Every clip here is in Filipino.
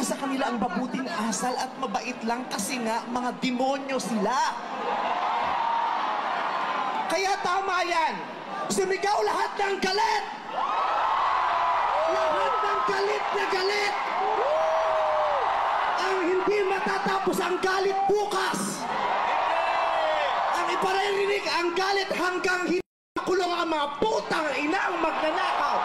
sa kanila ang mabuting asal at mabait lang kasi nga mga demonyo sila. Kaya tama yan. Sumigaw lahat ng galit! Lahat ng galit na galit! Ang hindi matatapos ang galit bukas! Ang iparirinig ang galit hanggang hindi makulong ang mga putang ina ang magnanakaw!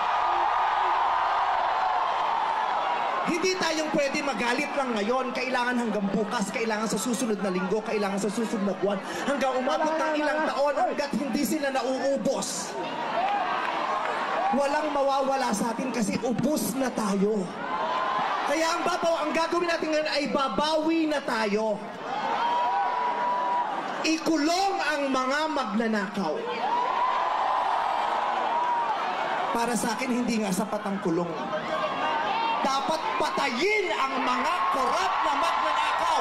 Hindi tayong pwede magalit lang ngayon. Kailangan hanggang bukas, kailangan sa susunod na linggo, kailangan sa susunod na buwan, hanggang umabot ng ilang taon hanggat hindi sila nauubos. Walang mawawala sa atin kasi ubos na tayo. Kaya ang gagawin natin ngayon ay babawi na tayo. Ikulong ang mga magnanakaw. Para sa akin, hindi nga sapat ang kulong. Dapat patayin ang mga korap na magnanakaw.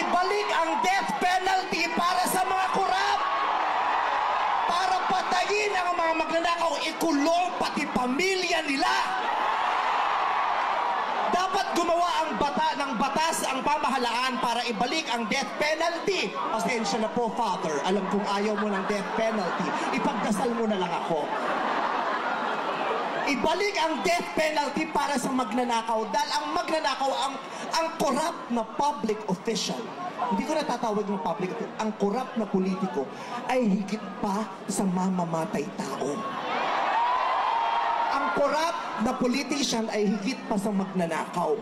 Ibalik ang death penalty para sa mga korap. Para patayin ang mga magnanakaw, ikulong pati pamilya nila. Dapat gumawa ng batas ang pamahalaan para ibalik ang death penalty. Pasensya na po, Father. Alam kong ayaw mo ng death penalty. Ipagdasal mo na lang ako. Ibalik ang death penalty para sa magnanakaw. Dahil ang magnanakaw, ang corrupt na public official, hindi ko natatawag ng public official, ang corrupt na politiko ay higit pa sa mamamatay tao. Ang corrupt na politician ay higit pa sa magnanakaw.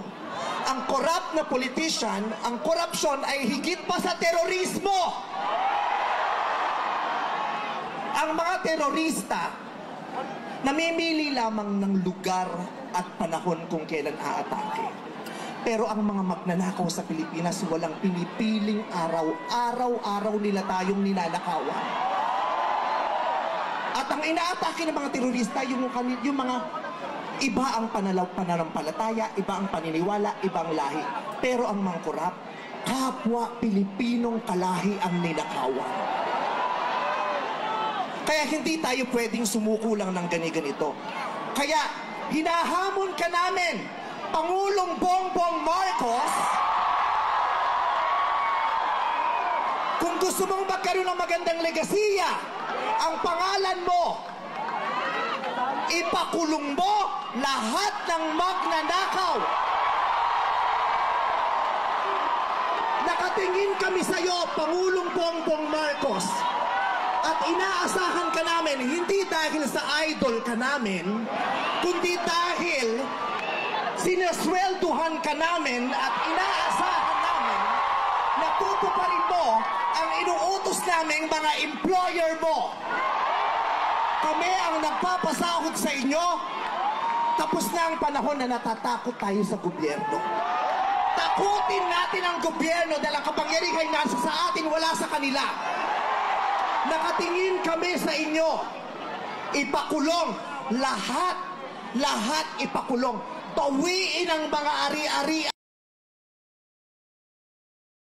Ang corrupt na politician, ang korupsyon ay higit pa sa terorismo. Ang mga terorista, namimili lamang ng lugar at panahon kung kailan aatake. Pero ang mga magnanakaw sa Pilipinas, walang pinipiling araw. Araw-araw nila tayong ninanakawan. At ang inaatake ng mga terorista, yung mga iba ang pananampalataya, iba ang paniniwala, ibang lahi. Pero ang mga korap, kapwa Pilipinong kalahi ang ninakawan. Kaya hindi tayo pwedeng sumuko lang ng ganito. Kaya hinahamon ka namin, Pangulong Bongbong Marcos, kung gusto mong magkaroon ng magandang legasiya, ang pangalan mo, ipakulong mo lahat ng magnanakaw. Nakatingin kami sa iyo, Pangulong Bongbong Marcos. At inaasahan ka namin, hindi dahil sa idol ka namin, kundi dahil sinaswelduhan ka namin at inaasahan namin na tutuparin mo ang inuutos naming mga employer mo. Kami ang nagpapasahod sa inyo, tapos na ang panahon na natatakot tayo sa gobyerno. Takutin natin ang gobyerno dahil ang kapangyarihan nasa sa atin, wala sa kanila. Nakatingin kami sa inyo. Ipakulong lahat ipakulong. Tawiin ang mga ari-arian